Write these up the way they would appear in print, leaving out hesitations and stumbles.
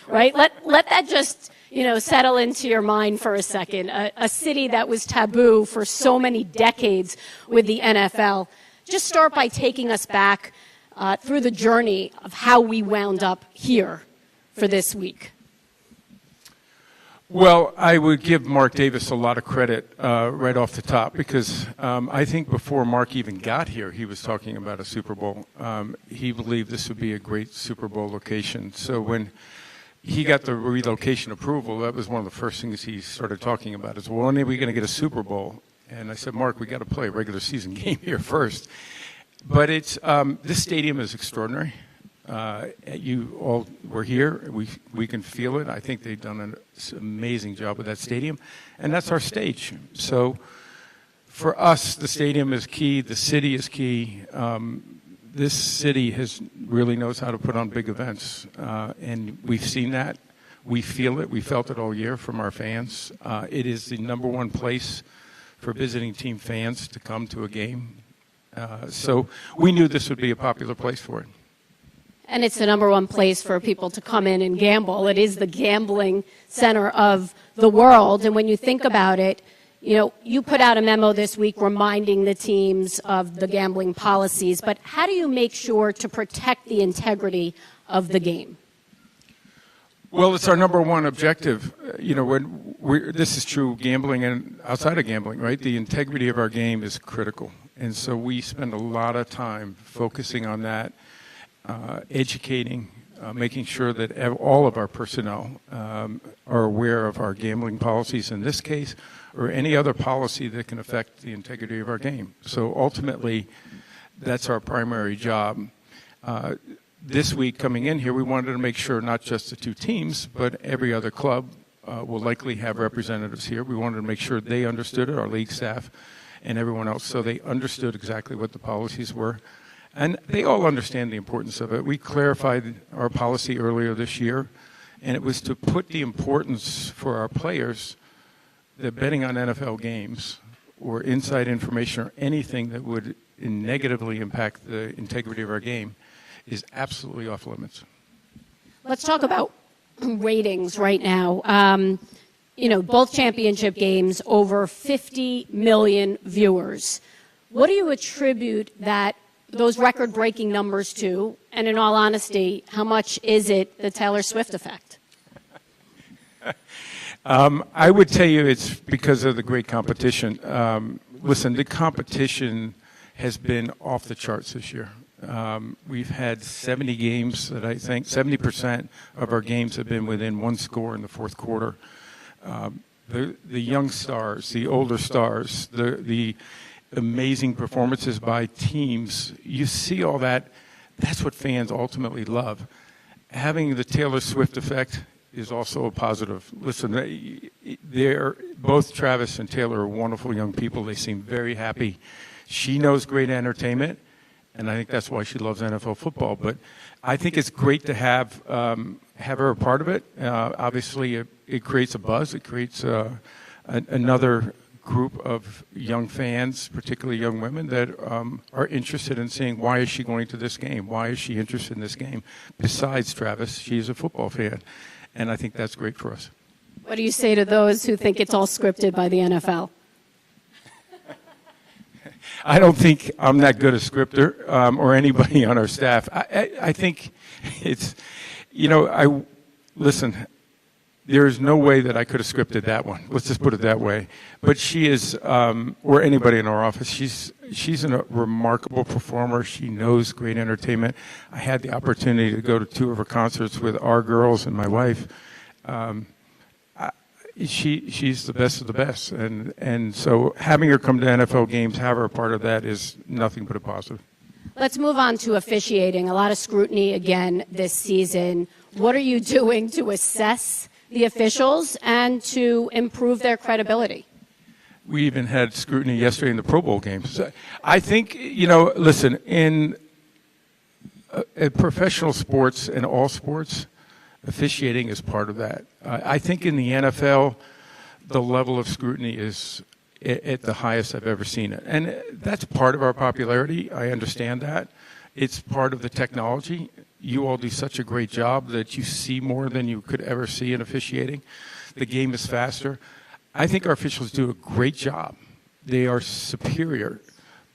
right? Let that just, settle into your mind for a second. A city that was taboo for so many decades with the NFL. Just start by taking us back through the journey of how we wound up here for this week. Well, I would give Mark Davis a lot of credit right off the top because I think before Mark even got here, he was talking about a Super Bowl. He believed this would be a great Super Bowl location. So when he got the relocation approval, that was one of the first things he started talking about is, well, when are we going to get a Super Bowl? And I said, Mark, we got to play a regular season game here first. But it's this stadium is extraordinary. You all were here. We can feel it. I think they've done an amazing job with that stadium. And that's our stage. So for us, the stadium is key. The city is key. This city really knows how to put on big events. And we've seen that. We feel it. We felt it all year from our fans. It is the number one place for visiting team fans to come to a game. So we knew this would be a popular place for it. And it's the number one place for people to come in and gamble. It is the gambling center of the world. And when you think about it, you put out a memo this week reminding the teams of the gambling policies. But how do you make sure to protect the integrity of the game? Well, it's our number one objective. This is true gambling and outside of gambling, right? The integrity of our game is critical. And so we spend a lot of time focusing on that, educating, making sure that all of our personnel are aware of our gambling policies in this case or any other policy that can affect the integrity of our game. So ultimately, that's our primary job. This week coming in here, we wanted to make sure not just the two teams, but every other club will likely have representatives here. We wanted to make sure they understood it, our league staff and everyone else, so they understood exactly what the policies were. And they all understand the importance of it. We clarified our policy earlier this year, and it was to put the importance for our players that betting on NFL games or inside information or anything that would negatively impact the integrity of our game is absolutely off limits. Let's talk about ratings right now. Both championship games, over 50 million viewers. What do you attribute those record-breaking numbers to? And in all honesty, how much is it the Taylor Swift effect? I would tell you it's because of the great competition. Listen, the competition has been off the charts this year. We've had 70 games that I think 70% of our games have been within one score in the fourth quarter. The young stars, the older stars, the amazing performances by teams, you see all that. That's what fans ultimately love. Having the Taylor Swift effect is also a positive. Listen, both Travis and Taylor are wonderful young people. They seem very happy. She knows great entertainment, and I think that's why she loves NFL football. But I think it's great to have her a part of it. Obviously, it creates a buzz. It creates another group of young fans, particularly young women, that are interested in seeing why is she going to this game? Why is she interested in this game? Besides Travis, she's a football fan, and I think that's great for us. What do you say to those who think it's all scripted by the NFL? I don't think I'm that good a scripter or anybody on our staff. I think it's, listen, there is no way that I could have scripted that one. Let's just put it that way. But she is, or anybody in our office, she's a remarkable performer. She knows great entertainment. I had the opportunity to go to 2 of her concerts with our girls and my wife. She's the best of the best. And so having her come to NFL games, have her a part of that is nothing but a positive. Let's move on to officiating. A lot of scrutiny again this season. What are you doing to assess the officials and to improve their credibility? We even had scrutiny yesterday in the Pro Bowl games. I think, listen, in professional sports and all sports, officiating is part of that. I think in the NFL, the level of scrutiny is at the highest I've ever seen it. And that's part of our popularity. I understand that. It's part of the technology. You all do such a great job that you see more than you could ever see in officiating. The game is faster. I think our officials do a great job. They are superior.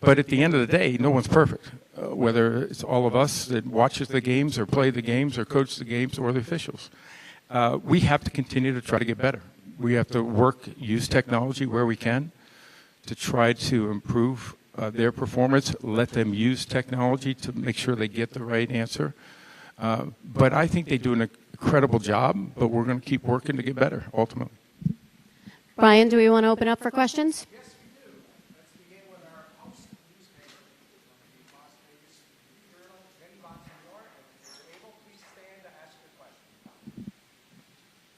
But at the end of the day, no one's perfect, whether it's all of us that watches the games or play the games or coach the games or the officials. We have to continue to try to get better. We have to use technology where we can to try to improve their performance, let them use technology to make sure they get the right answer. But I think they do an incredible job, but we're going to keep working to get better, ultimately. Brian, do we want to open up for questions? Yes, we do. Let's begin with our host newspaper from the Las Vegas Journal, Jenny Bonsignore. If you're able, please stand to ask your question.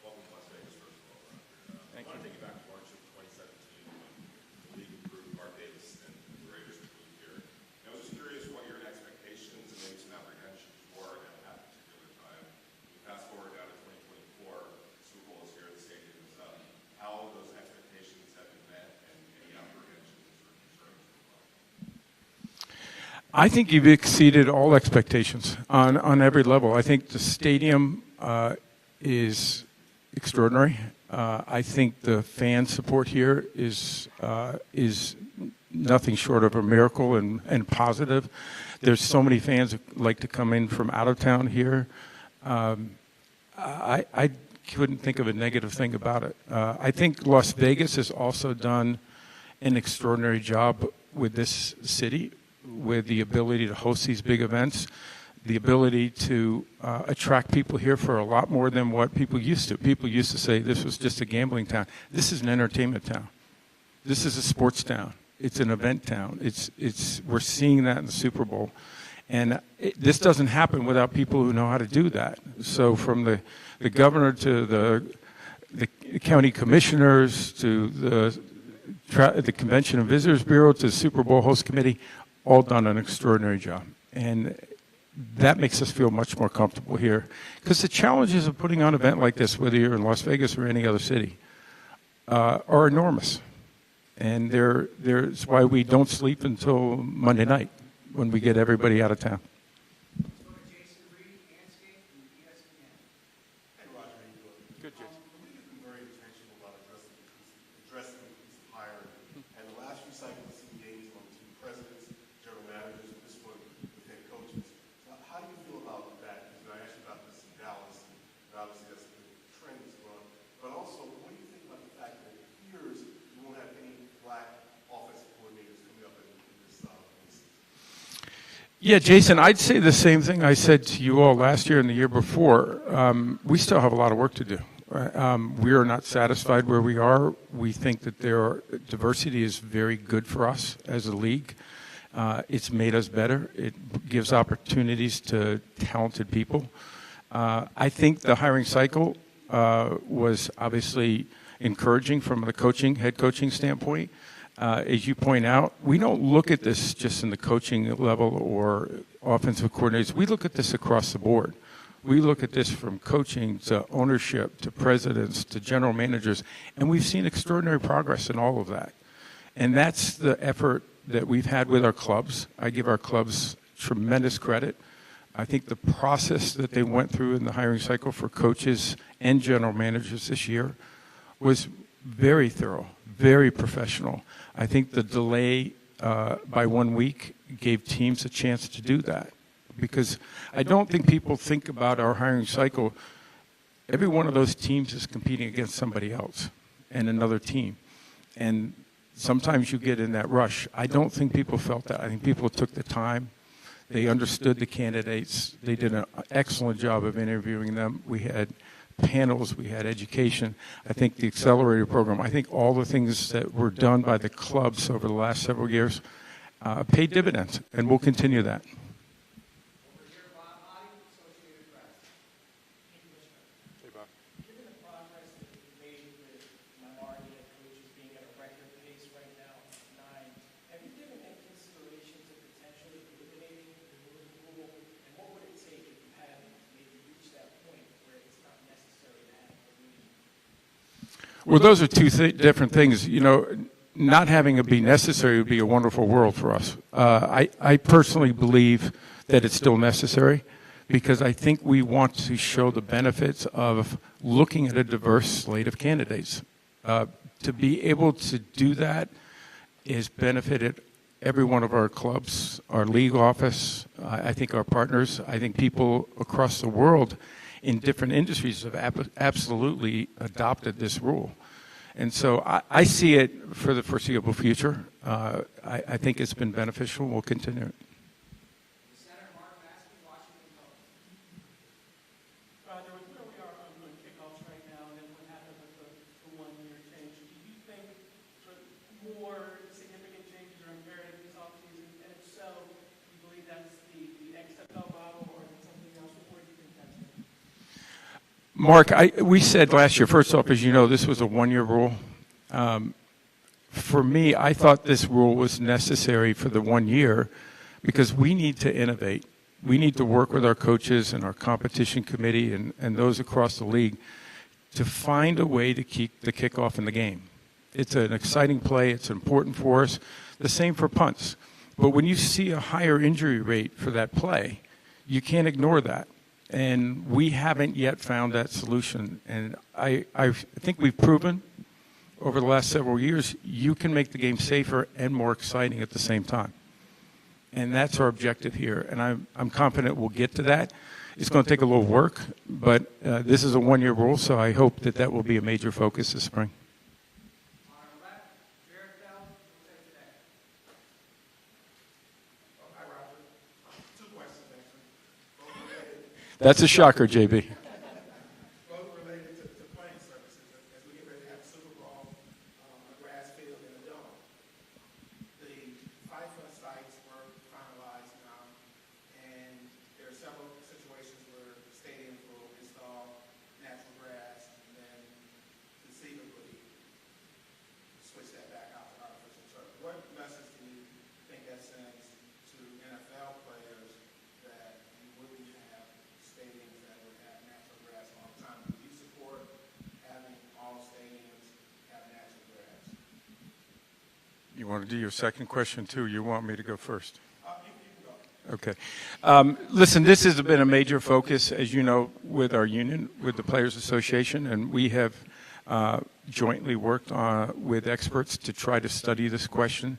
Welcome to Las Vegas, first of all, Roger. I want to take you back to March of 2017 when the league approved Mark Davis and the Raiders to move here. And I was just curious what your expectations and maybe some apprehensions were at that particular time. We fast forward now to 2024, Super Bowl is here, the stadium is up. How those expectations have been met and any apprehensions or concerns as well? I think you've exceeded all expectations on every level. I think the stadium is extraordinary. I think the fan support here is nothing short of a miracle and positive. There's so many fans who like to come in from out of town here. I couldn't think of a negative thing about it. I think Las Vegas has also done an extraordinary job with this city, with the ability to host these big events, the ability to attract people here for a lot more than what people used to. People used to say this was just a gambling town. This is an entertainment town. This is a sports town. It's an event town. We're seeing that in the Super Bowl. And this doesn't happen without people who know how to do that. So from the governor to the county commissioners to the Convention and Visitors Bureau to the Super Bowl host committee, all done an extraordinary job. And that makes us feel much more comfortable here. Because the challenges of putting on an event like this, whether you're in Las Vegas or any other city, are enormous. And there's why we don't sleep until Monday night when we get everybody out of town. Let's go to Jason Reed, Landscape, from ESPN. Hey, Roger, how you doing? Good, Jason. The league has been very intentional about addressing increased hiring. And the last few cycles have seen games on team presidents, general managers, and this one with head coaches. So how do you feel about that? Because I asked you about this in Dallas, and obviously that's a good trend that's going on. But also, what do you think about the fact that it appears you won't have any black offensive coordinators coming up in this season? Yeah, Jason, I'd say the same thing I said to you all last year and the year before. We still have a lot of work to do. We are not satisfied where we are. We think that diversity is very good for us as a league. It's made us better. It gives opportunities to talented people. I think the hiring cycle was obviously encouraging from the head coaching standpoint. As you point out, we don't look at this just in the coaching level or offensive coordinators. We look at this across the board. We look at this from coaching to ownership to presidents to general managers, and we've seen extraordinary progress in all of that. And that's the effort that we've had with our clubs. I give our clubs tremendous credit. I think the process that they went through in the hiring cycle for coaches and general managers this year was very thorough, very professional. I think the delay by 1 week gave teams a chance to do that, because I don't think people think about our hiring cycle. Every one of those teams is competing against somebody else and another team. And sometimes you get in that rush. I don't think people felt that. I think people took the time. They understood the candidates. They did an excellent job of interviewing them. We had panels, we had education. I think the accelerator program, I think all the things that were done by the clubs over the last several years paid dividends, and we'll continue that. Over here, Bob Hottie, Associated Press. Hey, Bob. Given the progress that we've made with minority head coaches being at a record pace right now, 9, have you given any consideration to potentially eliminating the rule? And what would it take if you had maybe reached that point where it's not necessary to have a league? Well, those are two different things. You know, not having it be necessary would be a wonderful world for us. I personally believe that it's still necessary because I think we want to show the benefits of looking at a diverse slate of candidates. To be able to do that is benefited every one of our clubs, our league office, I think our partners, I think people across the world in different industries have absolutely adopted this rule. And so I see it for the foreseeable future. I think it's been beneficial. We'll continue it. Roger, where we are on kickoffs right now, and then what happened with the one-year change, do you think more significant changes are imperative this offseason? And if so, do you believe that's the XFL model, or is it something else? Where do you think that's going? Mark, we said last year, first off, as you know, this was a one-year rule. For me, I thought this rule was necessary for the 1 year because we need to innovate. We need to work with our coaches and our competition committee and those across the league to find a way to keep the kickoff in the game. It's an exciting play. It's important for us. The same for punts. But when you see a higher injury rate for that play, you can't ignore that. And we haven't yet found that solution. And I think we've proven over the last several years, you can make the game safer and more exciting at the same time. And that's our objective here. And I'm confident we'll get to that. It's going to take a little work, but this is a one-year rule, so I hope that that will be a major focus this spring. That's a shocker, JB. Both related to playing services. As we get ready to have a Super Bowl, a grass field and a dome. The FIFA sites were finalized now, and there are several situations where stadiums will install natural grass and then conceivably switch that back out to artificial turf. What message do you think that sends to NFL players that you wouldn't have stadiums that would have natural grass all the time? Do you support having all stadiums have natural grass? You want to do your second question, too? You want me to go first? You can go. Okay. Listen, this has been a major focus, as you know, with our union, with the Players Association, and we have jointly worked with experts to try to study this question.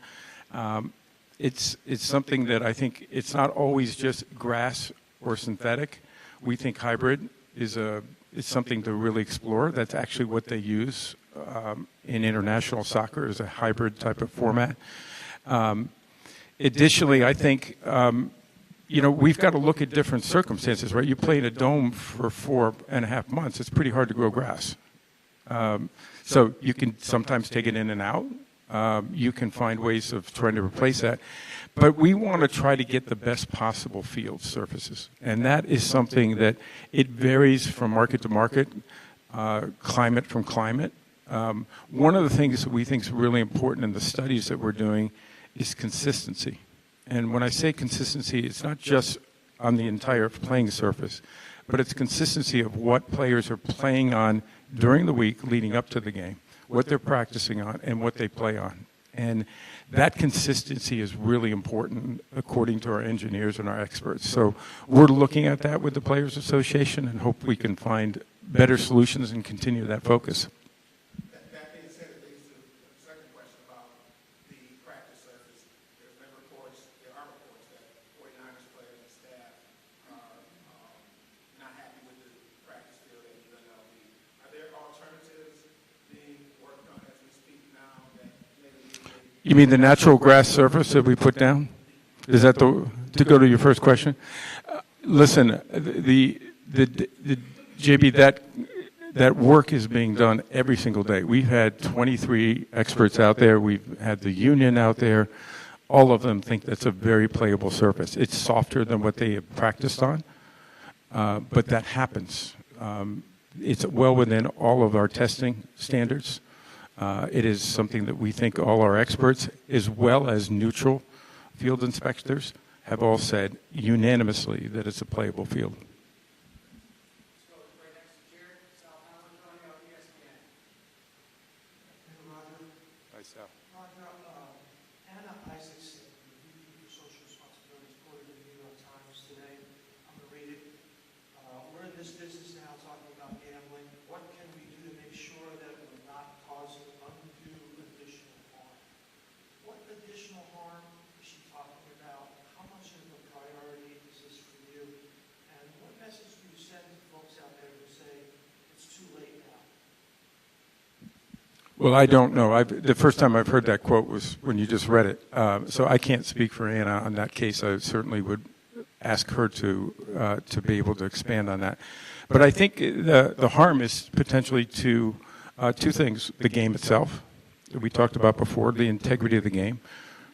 It's something that I think it's not always just grass or synthetic. We think hybrid is something to really explore. That's actually what they use in international soccer, is a hybrid type of format. Additionally, I think, we've got to look at different circumstances, right? You play in a dome for 4.5 months. It's pretty hard to grow grass. So you can sometimes take it in and out. You can find ways of trying to replace that. But we want to try to get the best possible field surfaces. And that is something that it varies from market to market, climate from climate. One of the things that we think is really important in the studies that we're doing is consistency. And when I say consistency, it's not just on the entire playing surface, but it's consistency of what players are playing on during the week leading up to the game, what they're practicing on, and what they play on. And that consistency is really important, according to our engineers and our experts. So we're looking at that with the Players Association and hope we can find better solutions and continue that focus. That being said, it leads to the second question about the practice surface. There are reports that 49ers players and staff are not happy with the practice field at UNLV. Are there alternatives being worked on as we speak now that maybe? You mean the natural grass surface that we put down? Is that to go to your first question? Listen, the JB, that work is being done every single day. We've had 23 experts out there. We've had the union out there. All of them think that's a very playable surface. It's softer than what they have practiced on, but that happens. It's well within all of our testing standards. It is something that we think all our experts, as well as neutral field inspectors, have all said unanimously that it's a playable field. Anna Isaacs, the VP for Social Responsibility, quoted in the New York Times today. I'm going to read it. Well, I don't know. The first time I've heard that quote was when you just read it. So I can't speak for Anna on that case. I certainly would ask her to be able to expand on that. But I think the harm is potentially to two things: the game itself, that we talked about before, the integrity of the game.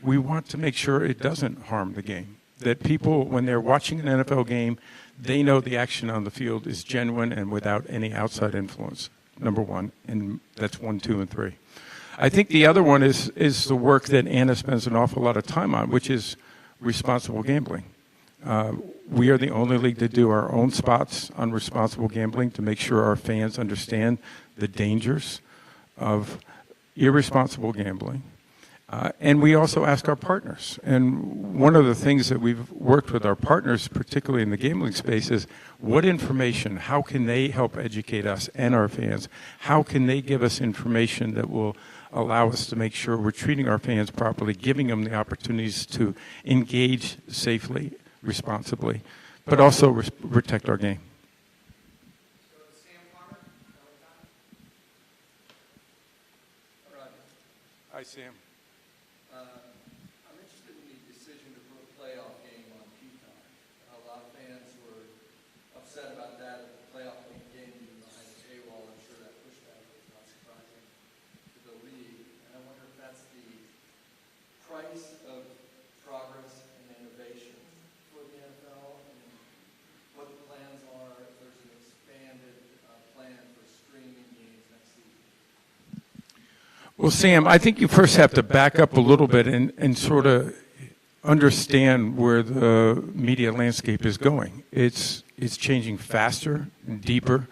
We want to make sure it doesn't harm the game. That people, when they're watching an NFL game, they know the action on the field is genuine and without any outside influence. Number one, and that's 1, 2, and 3. I think the other one is the work that Anna spends an awful lot of time on, which is responsible gambling. We are the only league to do our own spots on responsible gambling to make sure our fans understand the dangers of irresponsible gambling. And we also ask our partners. And one of the things that we've worked with our partners, particularly in the gambling space, is what information, how can they help educate us and our fans? How can they give us information that will allow us to make sure we're treating our fans properly, giving them the opportunities to engage safely, responsibly, but also protect our game? Hi, Sam. I'm interested in the decision to put a playoff game on Kickoff. A lot of fans were upset about that. The playoff game being behind the paywall, I'm sure that pushback was not surprising to the league. And I wonder if that's the price of progress and innovation for the NFL, and what the plans are, if there's an expanded plan for streaming games next season. Well, Sam, I think you first have to back up a little bit and sort of understand where the media landscape is going. It's changing faster and deeper.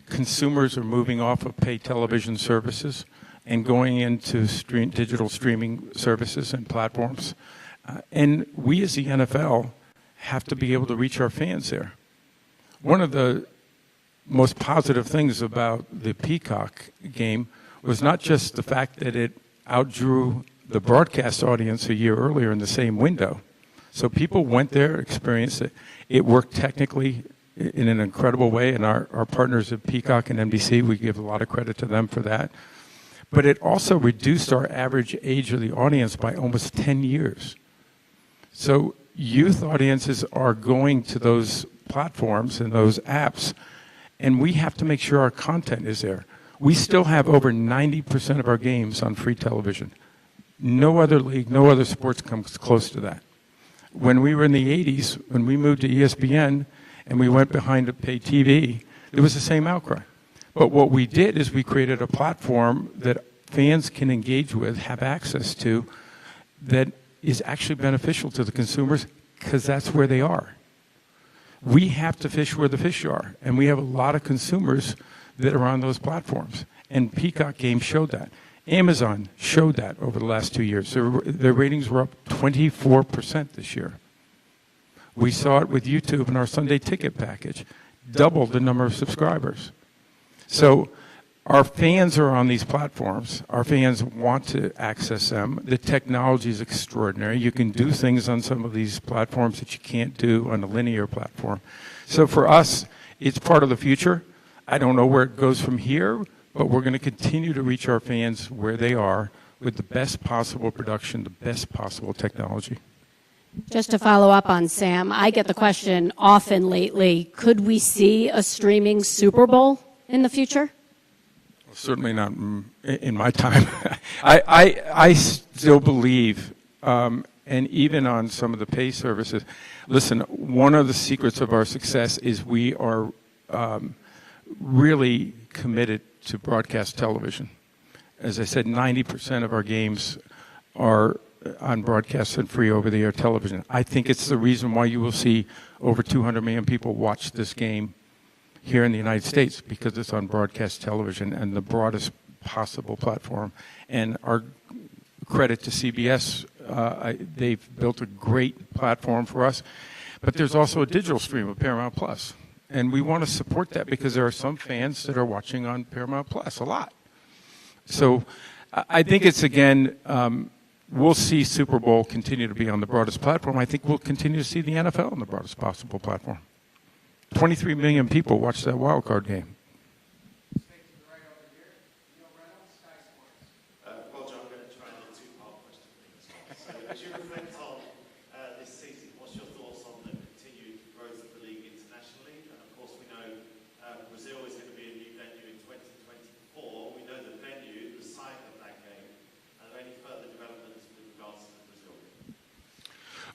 Consumers are moving off of pay television services and going into digital streaming services and platforms. And we as the NFL have to be able to reach our fans there. One of the most positive things about the Peacock game was not just the fact that it outdrew the broadcast audience a year earlier in the same window. So people went there, experienced it. It worked technically in an incredible way, and our partners at Peacock and NBC, we give a lot of credit to them for that. But it also reduced our average age of the audience by almost 10 years. So youth audiences are going to those platforms and those apps, and we have to make sure our content is there. We still have over 90% of our games on free television. No other league, no other sports comes close to that. When we were in the 80s, when we moved to ESPN and we went behind to pay TV, it was the same outcry. But what we did is we created a platform that fans can engage with, have access to, that is actually beneficial to the consumers because that's where they are. We have to fish where the fish are, and we have a lot of consumers that are on those platforms. And Peacock Games showed that. Amazon showed that over the last 2 years. Their ratings were up 24% this year. We saw it with YouTube and our Sunday Ticket package, doubled the number of subscribers. So our fans are on these platforms. Our fans want to access them. The technology is extraordinary. You can do things on some of these platforms that you can't do on a linear platform. So for us, it's part of the future. I don't know where it goes from here, but we're going to continue to reach our fans where they are with the best possible production, the best possible technology. Just to follow up on Sam, I get the question often lately, could we see a streaming Super Bowl in the future? Well, certainly not in my time. I still believe, and even on some of the pay services, listen, one of the secrets of our success is we are really committed to broadcast television. As I said, 90% of our games are on broadcast and free over-the-air television. I think it's the reason why you will see over 200 million people watch this game here in the United States, because it's on broadcast television and the broadest possible platform. And our credit to CBS, they've built a great platform for us. But there's also a digital stream of Paramount Plus. And we want to support that because there are some fans that are watching on Paramount Plus a lot. So I think it's, again, we'll see Super Bowl continue to be on the broadest platform. I think we'll continue to see the NFL on the broadest possible platform. 23 million people watch that wild card game. Speak to the right over here. Neil Reynolds.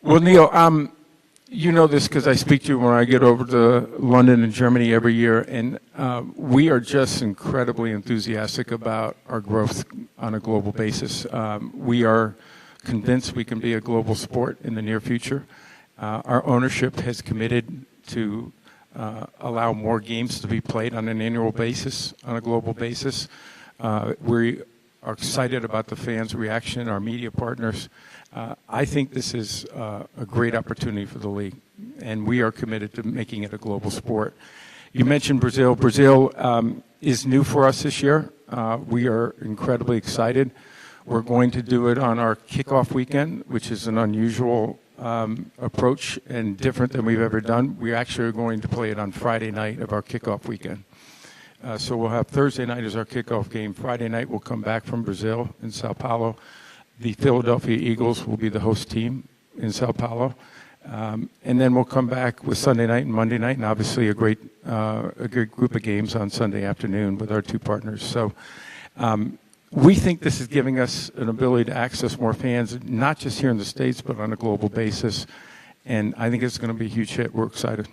Well, Neil, you know this because I speak to you when I get over to London and Germany every year, and we are just incredibly enthusiastic about our growth on a global basis. We are convinced we can be a global sport in the near future. Our ownership has committed to allow more games to be played on an annual basis, on a global basis. We are excited about the fans' reaction, our media partners. I think this is a great opportunity for the league, and we are committed to making it a global sport. You mentioned Brazil. Brazil is new for us this year. We are incredibly excited. We're going to do it on our kickoff weekend, which is an unusual approach and different than we've ever done. We actually are going to play it on Friday night of our kickoff weekend. So we'll have Thursday night as our kickoff game. Friday night we'll come back from Brazil in Sao Paulo. The Philadelphia Eagles will be the host team in Sao Paulo. And then we'll come back with Sunday night and Monday night, and obviously a great group of games on Sunday afternoon with our two partners. So we think this is giving us an ability to access more fans, not just here in the States, but on a global basis. And I think it's going to be a huge hit. We're excited.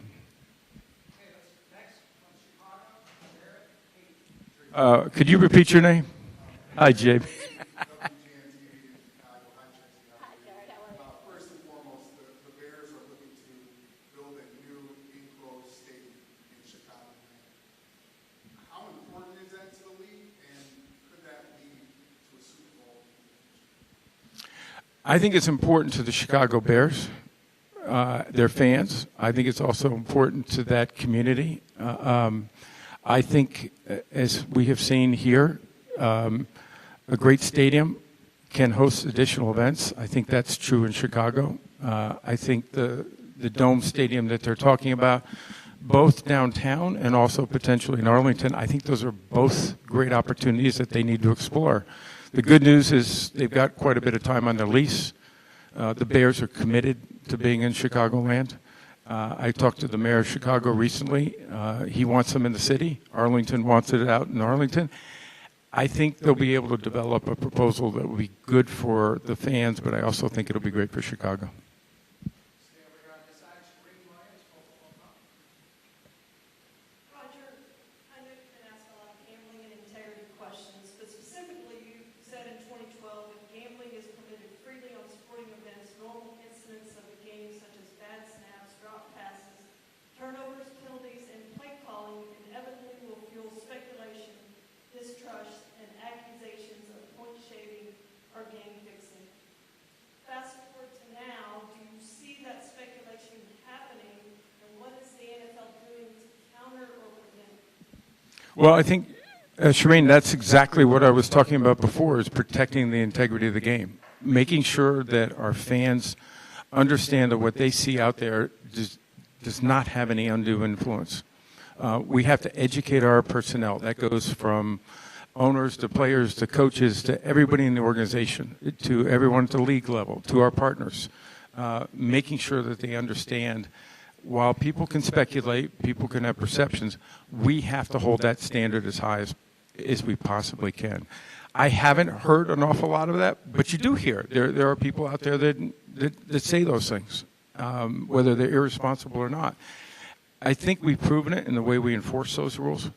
Could you repeat your name? Hi, Jay. First and foremost, the Bears are looking to build a new enclosed stadium in Chicago. How important is that to the league, and could that lead to a Super Bowl? I think it's important to the Chicago Bears, their fans. I think it's also important to that community. I think, as we have seen here, a great stadium can host additional events. I think that's true in Chicago. I think the Dome Stadium that they're talking about, both downtown and also potentially in Arlington, I think those are both great opportunities that they need to explore. The good news is they've got quite a bit of time on their lease. The Bears are committed to being in Chicagoland. I talked to the mayor of Chicago recently. He wants them in the city. Arlington wants it out in Arlington. I think they'll be able to develop a proposal that will be good for the fans, but I also think it'll be great for Chicago. Roger, I know you've been asked a lot of gambling and integrity questions, but specifically you said in 2012 if gambling is permitted freely on sporting events, normal incidents of the game such as bad snaps, drop passes, turnovers, penalties, and play calling inevitably will fuel speculation, distrust, and accusations of point shaving or game fixing. Fast forward to now, do you see that speculation happening, and what is the NFL doing to counter or prevent it? Well, I think, Shireen, that's exactly what I was talking about before, is protecting the integrity of the game. Making sure that our fans understand that what they see out there does not have any undue influence. We have to educate our personnel. That goes from owners to players to coaches to everybody in the organization, to everyone at the league level, to our partners, making sure that they understand while people can speculate, people can have perceptions, we have to hold that standard as high as we possibly can. I haven't heard an awful lot of that, but you do hear. There are people out there that say those things, whether they're irresponsible or not. I think we've proven it in the way we enforce those rules.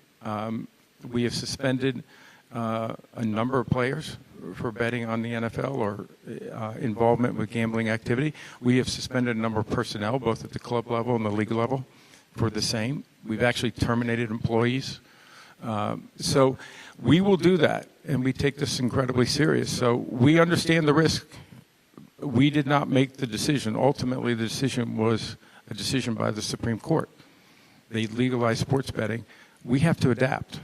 We have suspended a number of players for betting on the NFL or involvement with gambling activity. We have suspended a number of personnel, both at the club level and the league level, for the same. We've actually terminated employees. So we will do that, and we take this incredibly serious. So we understand the risk. We did not make the decision. Ultimately, the decision was a decision by the Supreme Court. They legalized sports betting. We have to adapt.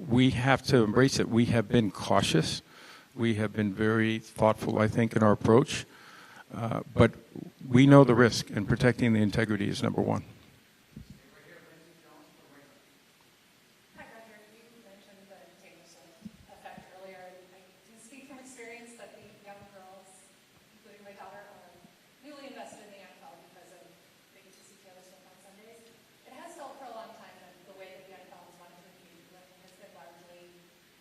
We have to embrace it. We have been cautious. We have been very thoughtful, I think, in our approach. But we know the risk, and protecting the integrity is number one. Hi, Roger. You mentioned the Taylor Swift effect earlier. I can speak from experience that the young girls, including my daughter, are newly invested in the NFL because of they get to see Taylor Swift on Sundays. It has felt for a long time that the way that the NFL has wanted to engage with women has been largely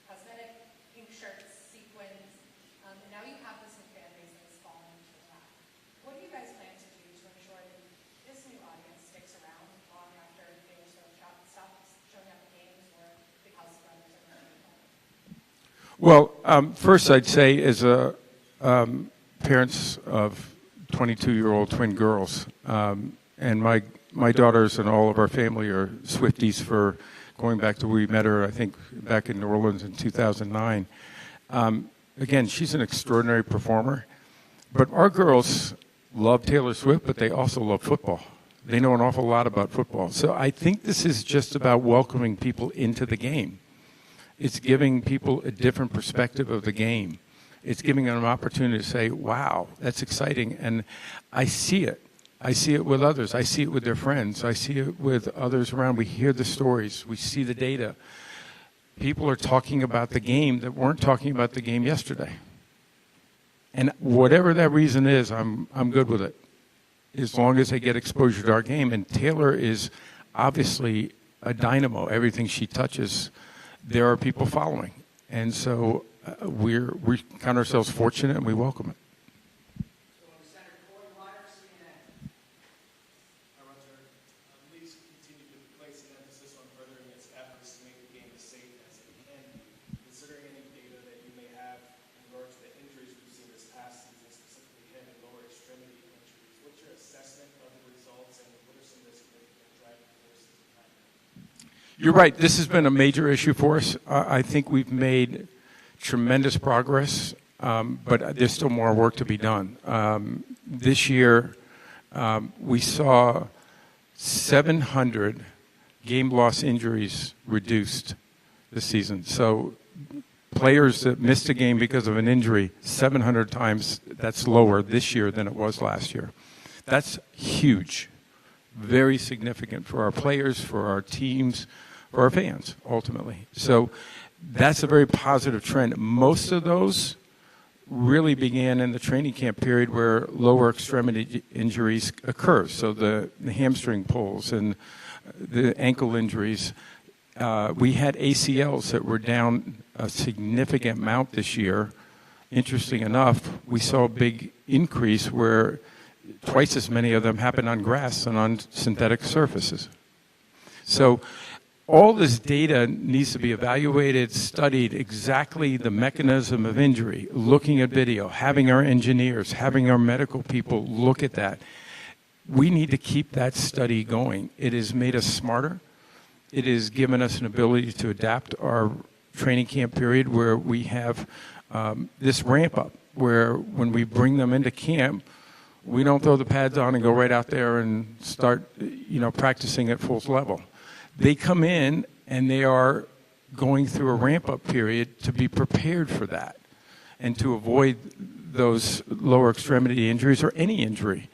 cosmetic, pink shirts, sequins, and now you have this new fan base that has fallen into the lap. What do Well, first I'd say as a parents of 22-year-old twin girls, and my daughters and all of our family are Swifties for going back to where we met her, I think, back in New Orleans in 2009. Again, she's an extraordinary performer, but our girls love Taylor Swift, but they also love football. They know an awful lot about football. So I think this is just about welcoming people into the game. It's giving people a different perspective of the game. It's giving them an opportunity to say, wow, that's exciting. And I see it. I see it with others. I see it with their friends. I see it with others around. We hear the stories. We see the data. People are talking about the game that weren't talking about the game yesterday. And whatever that reason is, I'm good with it, as long as they get exposure to our game. And Taylor is obviously a dynamo. Everything she touches, there are people following. And so we count ourselves fortunate and we welcome it. Hi, Roger. Please continue to place an emphasis on furthering its efforts to make the game as safe as it can be. Considering any data that you may have in regards to the injuries we've seen this past season, specifically head and lower extremity injuries, what's your assessment of the results and what are some of the significant driving forces behind that? You're right. This has been a major issue for us. I think we've made tremendous progress, but there's still more work to be done. This year, we saw 700 game loss injuries reduced this season. So players that missed a game because of an injury, 700 times that's lower this year than it was last year. That's huge, very significant for our players, for our teams, for our fans, ultimately. So that's a very positive trend. Most of those really began in the training camp period where lower extremity injuries occur. So the hamstring pulls and the ankle injuries. We had ACLs that were down a significant amount this year. Interesting enough, we saw a big increase where twice as many of them happen on grass and on synthetic surfaces. So all this data needs to be evaluated, studied, exactly the mechanism of injury, looking at video, having our engineers, having our medical people look at that. We need to keep that study going. It has made us smarter. It has given us an ability to adapt our training camp period where we have this ramp up, where when we bring them into camp, we don't throw the pads on and go right out there and start, practicing at full level. They come in and they are going through a ramp-up period to be prepared for that and to avoid those lower extremity injuries or any injury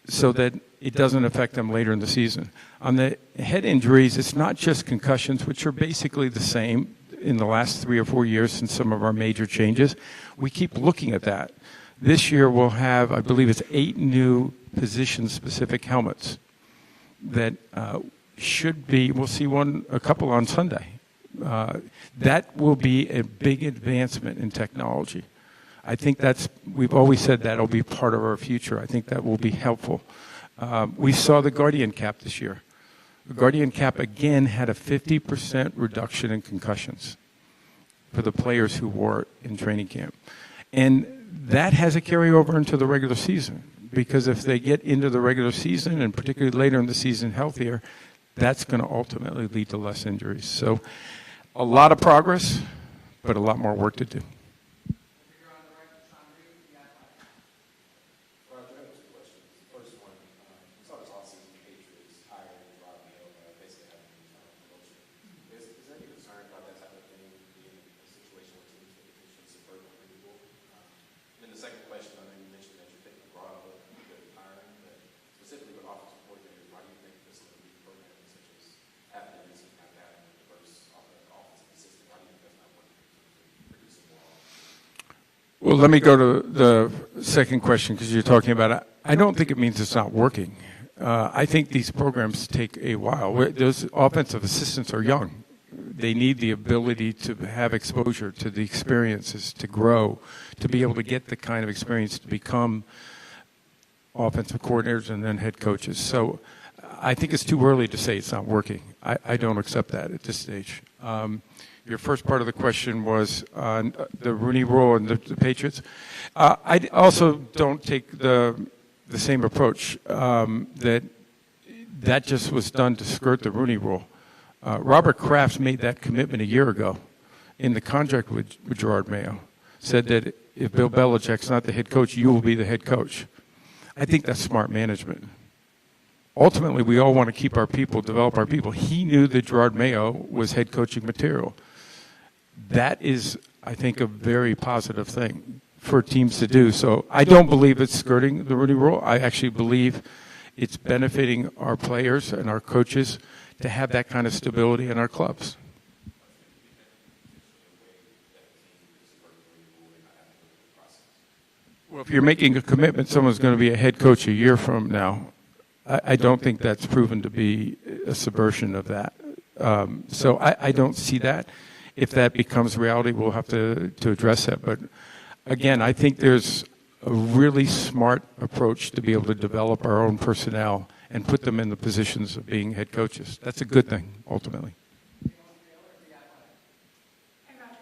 so that it doesn't affect them later in the season. On the head injuries, it's not just concussions, which are basically the same in the last 3 or 4 years since some of our major changes. We keep looking at that. This year we'll have, I believe it's 8 new position-specific helmets that should be, we'll see a couple on Sunday. That will be a big advancement in technology. I think we've always said that'll be part of our future. I think that will be helpful. We saw the Guardian Cap this year. The Guardian Cap again had a 50% reduction in concussions for the players who wore it in training camp. And that has a carryover into the regular season, because if they get into the regular season and particularly later in the season healthier, that's going to ultimately lead to less injuries. So a lot of progress, but a lot more work to do. Roger, I have 2 questions. The first one, we saw this offseason, the Patriots hiring Roger Goodell, basically having an internal promotion. Is there any concern about that type of thing being a situation where teams could potentially subvert the rule? And then the second question, I know you mentioned that you're taking a broad look at hiring, but specifically with offensive coordinators, why do you think facility programs such as activism have having a diverse offensive assistant? Why do you think that's not working to produce a more offensive? Well, let me go to the second question because you're talking about it. I don't think it means it's not working. I think these programs take a while. Those offensive assistants are young. They need the ability to have exposure to the experiences, to grow, to be able to get the kind of experience to become offensive coordinators and then head coaches. So I think it's too early to say it's not working. I don't accept that at this stage. Your first part of the question was on the Rooney Rule and the Patriots. I also don't take the same approach that just was done to skirt the Rooney Rule. Robert Kraft made that commitment a year ago in the contract with Gerard Mayo, said that if Bill Belichick's not the head coach, you will be the head coach. I think that's smart management. Ultimately, we all want to keep our people, develop our people. He knew that Gerard Mayo was head coaching material. That is, I think, a very positive thing for teams to do. So I don't believe it's skirting the Rooney Rule. I actually believe it's benefiting our players and our coaches to have that kind of stability in our clubs. Well, if you're making a commitment, someone's going to be a head coach a year from now. I don't think that's proven to be a subversion of that. So I don't see that. If that becomes reality, we'll have to address that. But again, I think there's a really smart approach to be able to develop our own personnel and put them in the positions of being head coaches. That's a good thing, ultimately. Hey, Roger,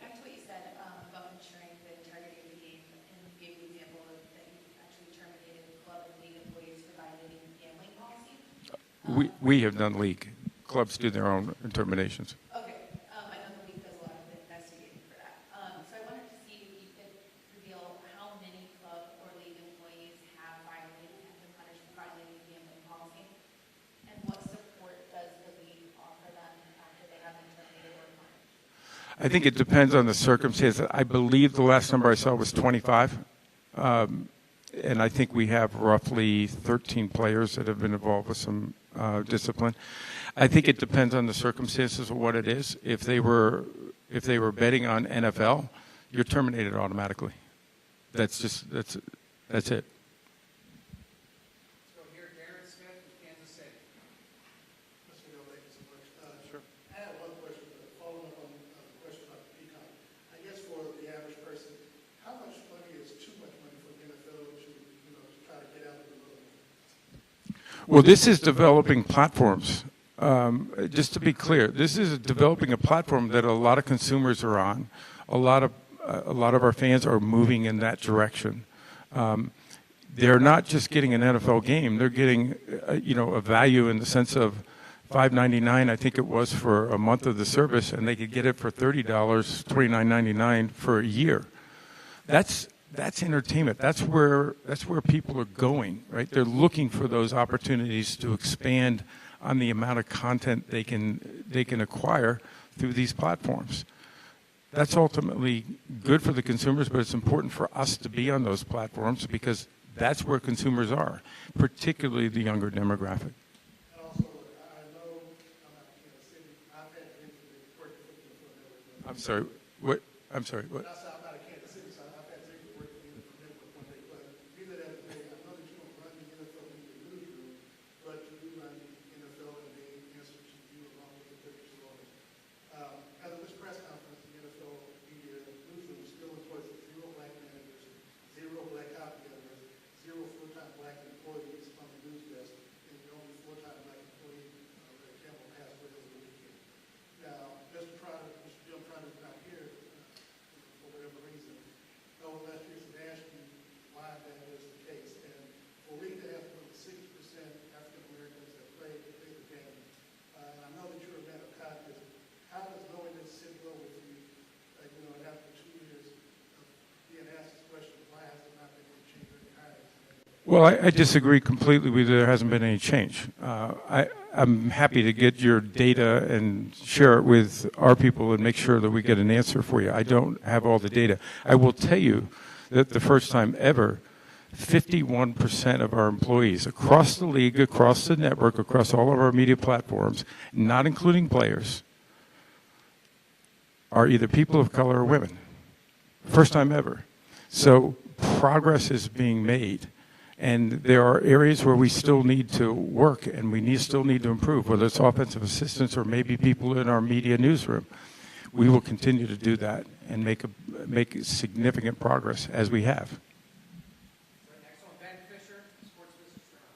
back to what you said about ensuring the integrity of the game, and you gave the example of that you actually terminated club and league employees for violating gambling policy. We have done league. Clubs do their own terminations. Okay, I know the league does a lot of the investigating for that. So I wanted to see if you could reveal how many club or league employees have been punished for violating gambling policy, and what support does the league offer them after they have been terminated or punished? I think it depends on the circumstances. I believe the last number I saw was 25. And I think we have roughly 13 players that have been involved with some discipline. I think it depends on the circumstances of what it is. If they were betting on NFL, you're terminated automatically. That's it. So here, Darren Smith with Kansas City. Mr. Goodell, thank you so much. Sure. I have one question, following up on the question about the Peacock. I guess for the average person, how much money is too much money for the NFL to try to get out of the road? Well, this is developing platforms. Just to be clear, this is developing a platform that a lot of consumers are on. A lot of our fans are moving in that direction. They're not just getting an NFL game; they're getting, a value in the sense of $5.99. I think it was for a month of the service, and they could get it for $30, $29.99 for a year. That's entertainment. That's where people are going, right? They're looking for those opportunities to expand on the amount of content they can acquire through these platforms. That's ultimately good for the consumers, but it's important for us to be on those platforms because that's where consumers are, particularly the younger demographic. And also, I know I'm not in Kansas City. I've had friends that work for the network. I'm sorry. What? I'm sorry. What? I'm not in Kansas City, so I've had friends that work for the network one day. But be that as it may, I know that you don't run the NFL in the newsroom, but you do run the NFL and they answer to you along with the pictures and owners. As of this press conference, the NFL media newsroom still employs 0 black managers, 0 black copy editors, 0 full-time black employees on the news desk, and the only full-time black employee that Campbell has for the weekend. Now, Mr. Jim Trotter is not here for whatever reason. Over last year, should ask you why that is the case. And for league to have more than 60% African Americans that play the game, I know that you're a man of activism. How does knowing this sit well with you, and after 2 years of being asked this question, why has there not been any change in the hiring? Well, I disagree completely with you. There hasn't been any change. I'm happy to get your data and share it with our people and make sure that we get an answer for you. I don't have all the data. I will tell you that the first time ever, 51% of our employees across the league, across the network, across all of our media platforms, not including players, are either people of color or women. First time ever. So progress is being made. And there are areas where we still need to work and we still need to improve, whether it's offensive assistants or maybe people in our media newsroom. We will continue to do that and make significant progress as we have. Next one, Ben Fisher, Sports Business Journal.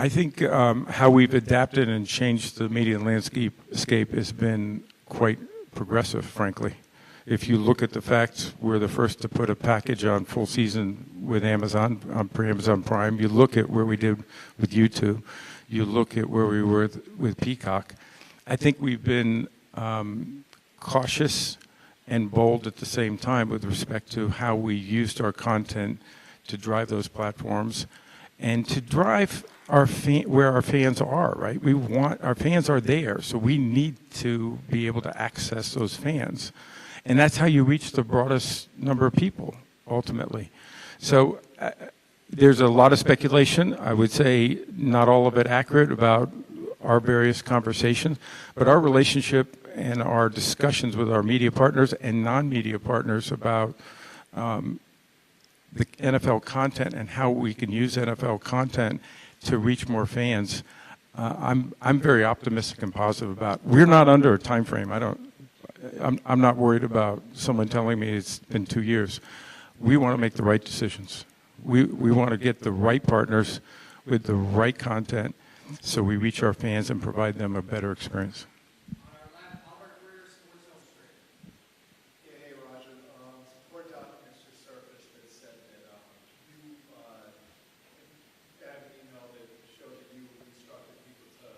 I think how we've adapted and changed the media landscape has been quite progressive, frankly. If you look at the facts, we're the first to put a package on full season with Amazon, on Amazon Prime. You look at where we did with YouTube. You look at where we were with Peacock. I think we've been cautious and bold at the same time with respect to how we used our content to drive those platforms and to drive where our fans are, right? We want, our fans are there, so we need to be able to access those fans. And that's how you reach the broadest number of people, ultimately. So there's a lot of speculation. I would say not all of it accurate about our various conversations, but our relationship and our discussions with our media partners and non-media partners about the NFL content and how we can use NFL content to reach more fans, I'm very optimistic and positive about. We're not under a time frame. I'm not worried about someone telling me it's been 2 years. We want to make the right decisions. We want to get the right partners with the right content so we reach our fans and provide them a better experience. Yeah, hey, Roger. Some court documents just surfaced that said that you had an email that showed that you instructed people to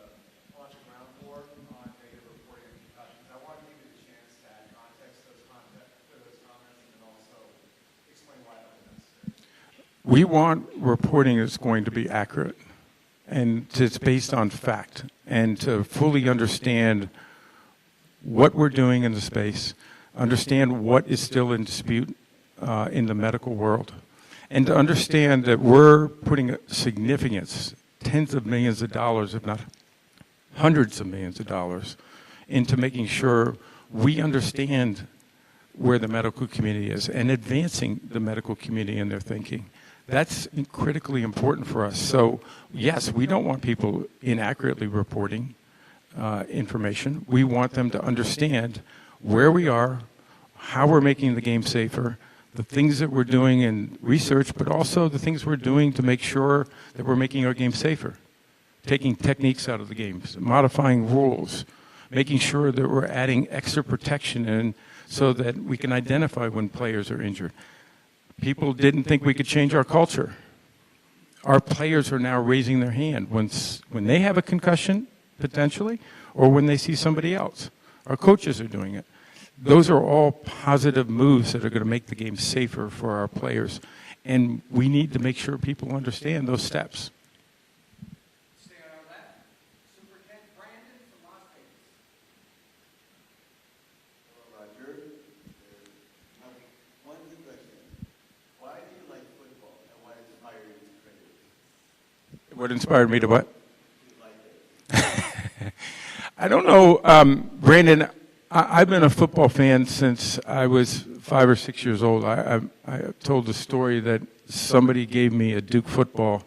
launch a ground board on negative reporting of concussions. I want to give you the chance to add context to those comments and then also explain why that was necessary. We want reporting that's going to be accurate and it's based on fact and to fully understand what we're doing in the space, understand what is still in dispute in the medical world, and to understand that we're putting significance, tens of millions of dollars, if not hundreds of millions of dollars, into making sure we understand where the medical community is and advancing the medical community in their thinking. That's critically important for us. So, yes, we don't want people inaccurately reporting information. We want them to understand where we are, how we're making the game safer, the things that we're doing in research, but also the things we're doing to make sure that we're making our game safer, taking techniques out of the games, modifying rules, making sure that we're adding extra protection in so that we can identify when players are injured. People didn't think we could change our culture. Our players are now raising their hand when they have a concussion, potentially, or when they see somebody else. Our coaches are doing it. Those are all positive moves that are going to make the game safer for our players. And we need to make sure people understand those steps. Stay on our left. Superintendent Brandon from Las Vegas. Hello, Roger. One quick question. Why do you like football and what inspired you to create it? What inspired me to what? You like it. I don't know, Brandon. I've been a football fan since I was 5 or 6 years old. I told the story that somebody gave me a Duke football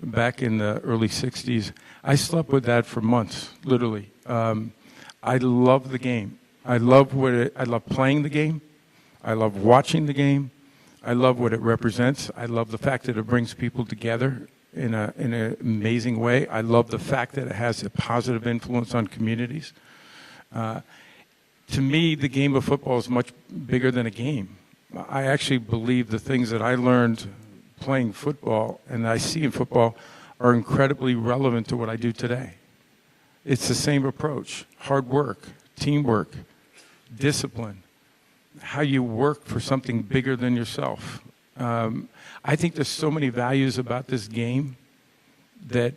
back in the early 60s. I slept with that for months, literally. I love the game. I love playing the game. I love watching the game. I love what it represents. I love the fact that it brings people together in an amazing way. I love the fact that it has a positive influence on communities. To me, the game of football is much bigger than a game. I actually believe the things that I learned playing football and I see in football are incredibly relevant to what I do today. It's the same approach: hard work, teamwork, discipline, how you work for something bigger than yourself. I think there's so many values about this game that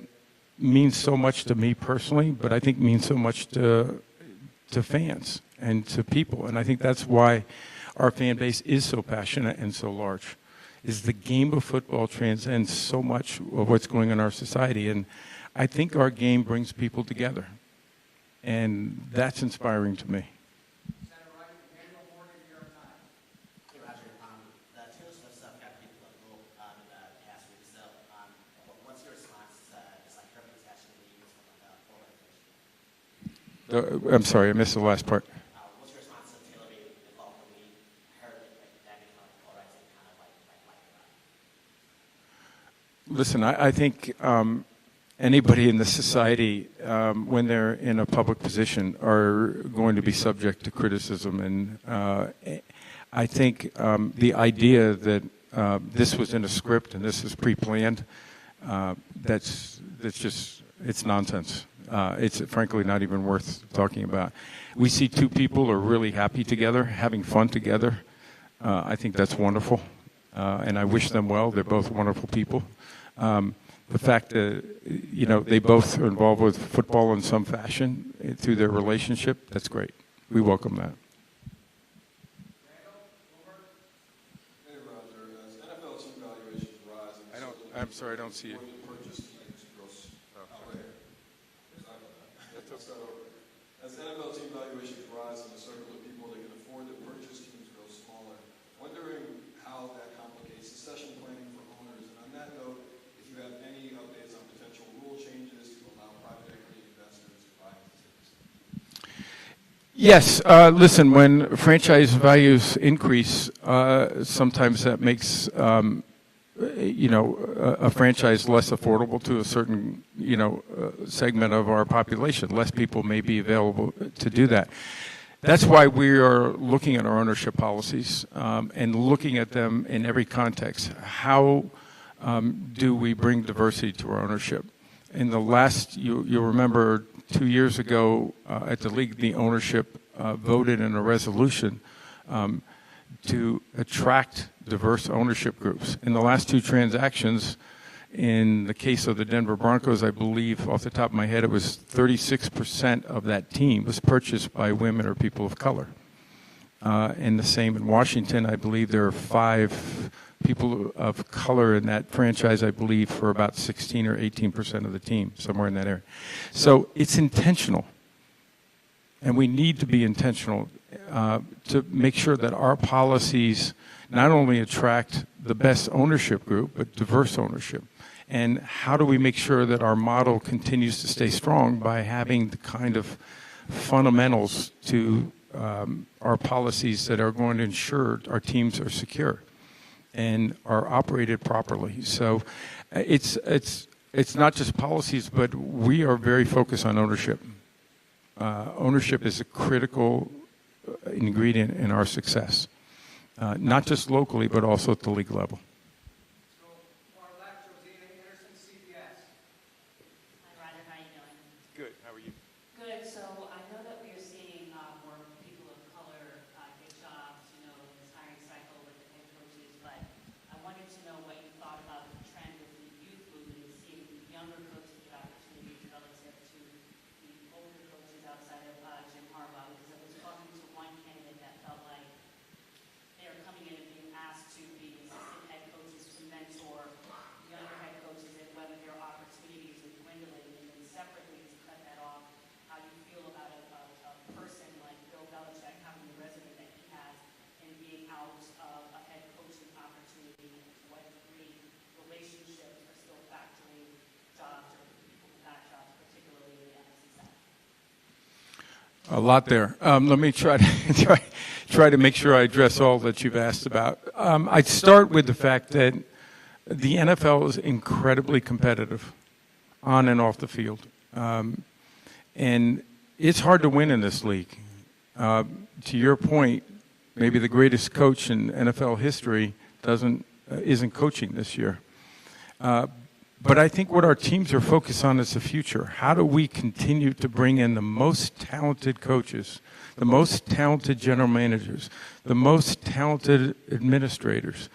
means so much to me personally, but I think means so much to fans and to people. And I think that's why our fan base is so passionate and so large, is the game of football transcends so much of what's going on in our society. And I think our game brings people together. And that's inspiring to me. Senator Wright, Daniel Morgan, New York Times. Hey, Roger, the Taylor Swift stuff got people a little cast with yourself. What's your response to just like her protection of the Eagles from like I'm sorry, I missed the last part. what's your response to Taylor being involved in the league? Her like that becoming polarizing, kind of like Listen, I think anybody in the society, when they're in a public position, are going to be subject to criticism. And I think the idea that this was in a script and this is pre-planned, that's just, it's nonsense. It's frankly not even worth talking about. We see two people are really happy together, having fun together. I think that's wonderful, and I wish them well. They're both wonderful people. The fact that, you know, they both are involved with football in some fashion through their relationship, that's great. We welcome that. Hey, Roger. As NFL team valuations rise, I'm sorry, I don't see you. As NFL team valuations rise and the circle of people that can afford to purchase teams grows smaller, wondering how that complicates succession planning for owners. And on that note, if you have any updates on potential rule changes to allow private equity investors to buy into teams. Yes, listen, when franchise values increase, sometimes that makes a franchise less affordable to a certain, segment of our population. Less people may be available to do that. That's why we are looking at our ownership policies and looking at them in every context. How do we bring diversity to our ownership? In the last, you'll remember 2 years ago at the league, the ownership voted in a resolution to attract diverse ownership groups. In the last two transactions, in the case of the Denver Broncos, I believe off the top of my head, it was 36% of that team was purchased by women or people of color. And the same in Washington, I believe there are 5 people of color in that franchise, I believe, for about 16 or 18% of the team, somewhere in that area. So it's intentional. And we need to be intentional to make sure that our policies not only attract the best ownership group, but diverse ownership. And how do we make sure that our model continues to stay strong by having the kind of fundamentals to our policies that are going to ensure our teams are secure and are operated properly. So it's not just policies, but we are very focused on ownership. Ownership is a critical ingredient in our success, not just locally, but also at the league level. Roger, how are you doing? Good. How are you? Good. So I know that we are seeing more people of color get jobs, this hiring cycle with the head coaches, but I wanted to know what you thought about the trend with the youth movement, seeing younger coaches get opportunities relative to the older coaches outside of Jim Harbaugh, because I was talking to one candidate that felt like they are coming in and being asked to be assistant head coaches to mentor younger head coaches and whether their opportunities are dwindling, and then separately to cut that off, how you feel about a person like Bill Belichick having the resume that he has and being out of a head coaching opportunity, and to what degree relationships are still factoring jobs or people who got jobs, particularly in the NFC South. A lot there. Let me try to make sure I address all that you've asked about. I'd start with the fact that the NFL is incredibly competitive on and off the field. And it's hard to win in this league. To your point, maybe the greatest coach in NFL history isn't coaching this year. But I think what our teams are focused on is the future. How do we continue to bring in the most talented coaches, the most talented general managers, the most talented administrators?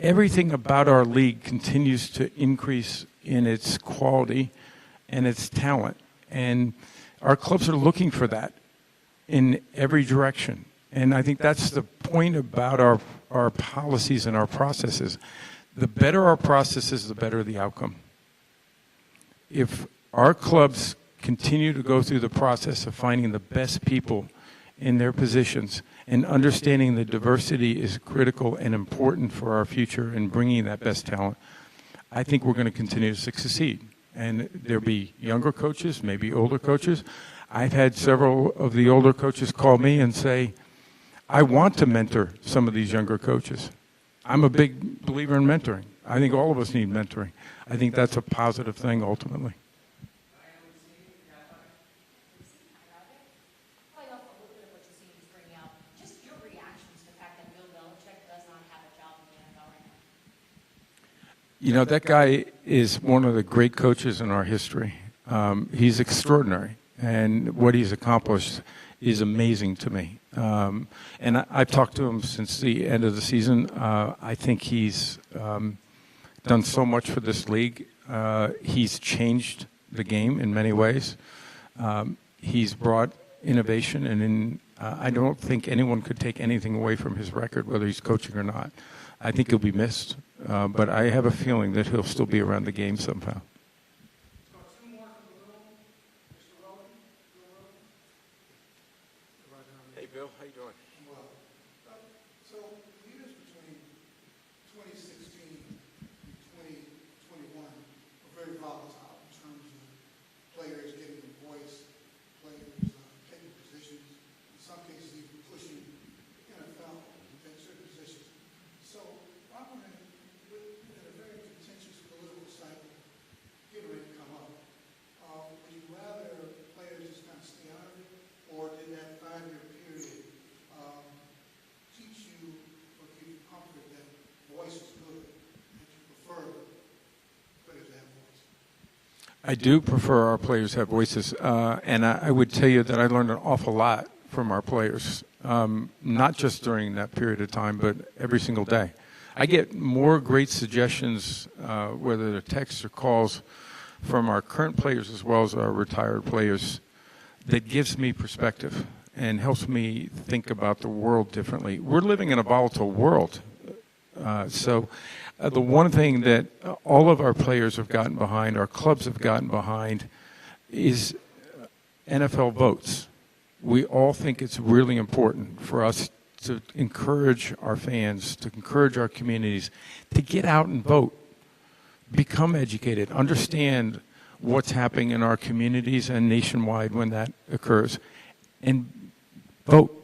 Everything about our league continues to increase in its quality and its talent. And our clubs are looking for that in every direction. And I think that's the point about our policies and our processes. The better our processes, the better the outcome. If our clubs continue to go through the process of finding the best people in their positions and understanding that diversity is critical and important for our future and bringing that best talent, I think we're going to continue to succeed. And there'll be younger coaches, maybe older coaches. I've had several of the older coaches call me and say, I want to mentor some of these younger coaches. I'm a big believer in mentoring. I think all of us need mentoring. I think that's a positive thing ultimately. Play off a little bit of what you see he's bringing out. Just your reactions to the fact that Bill Belichick does not have a job in the NFL right now. You know, that guy is one of the great coaches in our history. He's extraordinary, and what he's accomplished is amazing to me. And I've talked to him since the end of the season. I think he's done so much for this league. He's changed the game in many ways. He's brought innovation, and I don't think anyone could take anything away from his record, whether he's coaching or not. I think he'll be missed, but I have a feeling that he'll still be around the game somehow. Hey, Bill, how you doing? Well, so years between 2016 and 2021 were very volatile in terms of players getting a voice, players taking positions, in some cases even pushing the NFL to take certain positions. So I'm wondering, in a very contentious political cycle getting ready to come up, would you rather players just kind of stay out of it, or did that 5-year period teach you or give you comfort that voice is good, that you prefer players to have voice? I do prefer our players have voices, and I would tell you that I learned an awful lot from our players, not just during that period of time, but every single day. I get more great suggestions, whether they're texts or calls, from our current players as well as our retired players, that gives me perspective and helps me think about the world differently. We're living in a volatile world. So the one thing that all of our players have gotten behind, our clubs have gotten behind, is NFL votes. We all think it's really important for us to encourage our fans, to encourage our communities, to get out and vote, become educated, understand what's happening in our communities and nationwide when that occurs, and vote.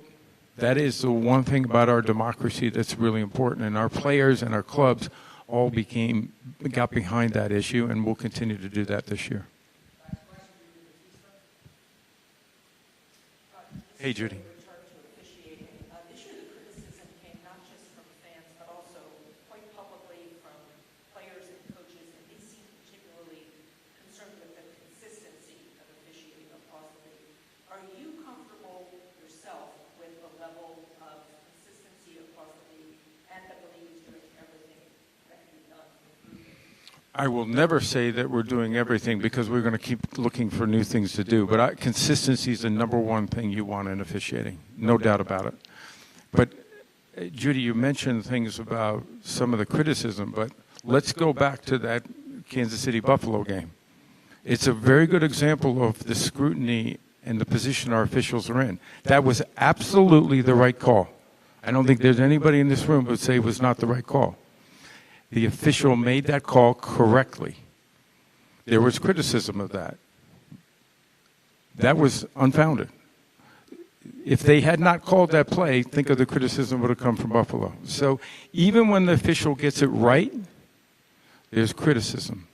That is the one thing about our democracy that's really important, and our players and our clubs all got behind that issue, and will continue to do that this year. Hey, Judy. Return to officiating. This year, the criticism came not just from fans, but also quite publicly from players and coaches, and they seem particularly concerned with the consistency of officiating across the league. Are you comfortable yourself with the level of consistency across the league, and that the league is doing everything that can be done to improve it? I will never say that we're doing everything, because we're going to keep looking for new things to do. But consistency is the number one thing you want in officiating, no doubt about it. But, Judy, you mentioned things about some of the criticism, but let's go back to that Kansas City-Buffalo game. It's a very good example of the scrutiny and the position our officials are in. That was absolutely the right call. I don't think there's anybody in this room who would say it was not the right call. The official made that call correctly. There was criticism of that. That was unfounded. If they had not called that play, think of the criticism would have come from Buffalo. So even when the official gets it right, there's criticism.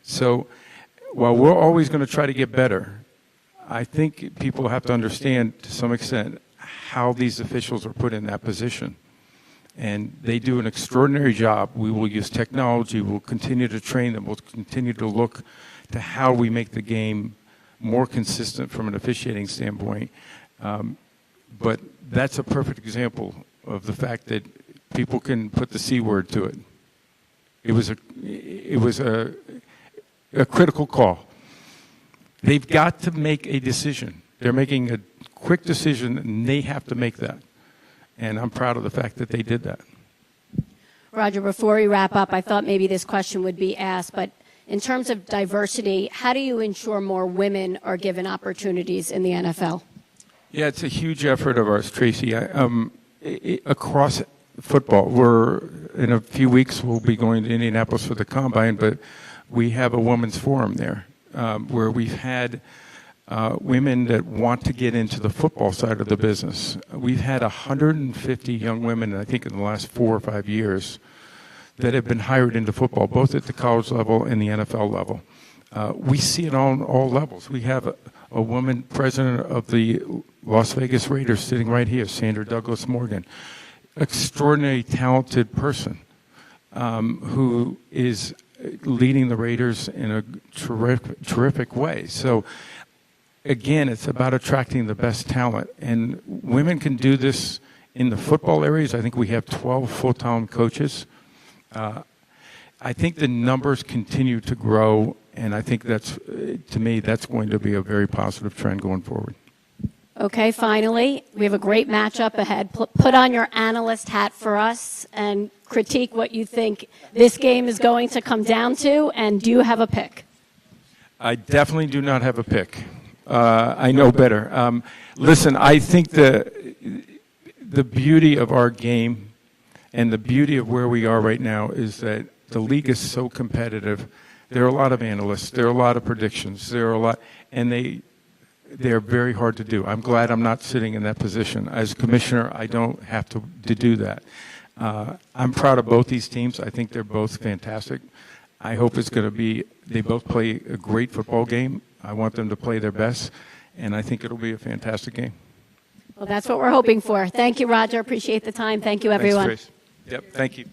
So while we're always going to try to get better, I think people have to understand to some extent how these officials are put in that position. And they do an extraordinary job. We will use technology. We'll continue to train them. We'll continue to look to how we make the game more consistent from an officiating standpoint. But that's a perfect example of the fact that people can put the C word to it. It was a critical call. They've got to make a decision. They're making a quick decision, and they have to make that. And I'm proud of the fact that they did that. Roger, before we wrap up, I thought maybe this question would be asked, but in terms of diversity, how do you ensure more women are given opportunities in the NFL? Yeah, it's a huge effort of ours, Tracy. Across football, in a few weeks, we'll be going to Indianapolis for the Combine, but we have a women's forum there where we've had women that want to get into the football side of the business. We've had 150 young women, I think, in the last 4 or 5 years that have been hired into football, both at the college level and the NFL level. We see it on all levels. We have a woman president of the Las Vegas Raiders sitting right here, Sandra Douglas Morgan, extraordinarily talented person who is leading the Raiders in a terrific way. So again, it's about attracting the best talent, and women can do this in the football areas. I think we have 12 full-time coaches. I think the numbers continue to grow, and I think that's, to me, that's going to be a very positive trend going forward. Okay, finally, we have a great matchup ahead. Put on your analyst hat for us and critique what you think this game is going to come down to, and do you have a pick? I definitely do not have a pick. I know better. Listen, I think the beauty of our game and the beauty of where we are right now is that the league is so competitive. There are a lot of analysts. There are a lot of predictions. There are a lot, and they're very hard to do. I'm glad I'm not sitting in that position. As commissioner, I don't have to do that. I'm proud of both these teams. I think they're both fantastic. I hope it's going to be, they both play a great football game. I want them to play their best, and I think it'll be a fantastic game. Well, that's what we're hoping for. Thank you, Roger. Appreciate the time. Thank you, everyone. Thanks, Trace. Yep, thank you.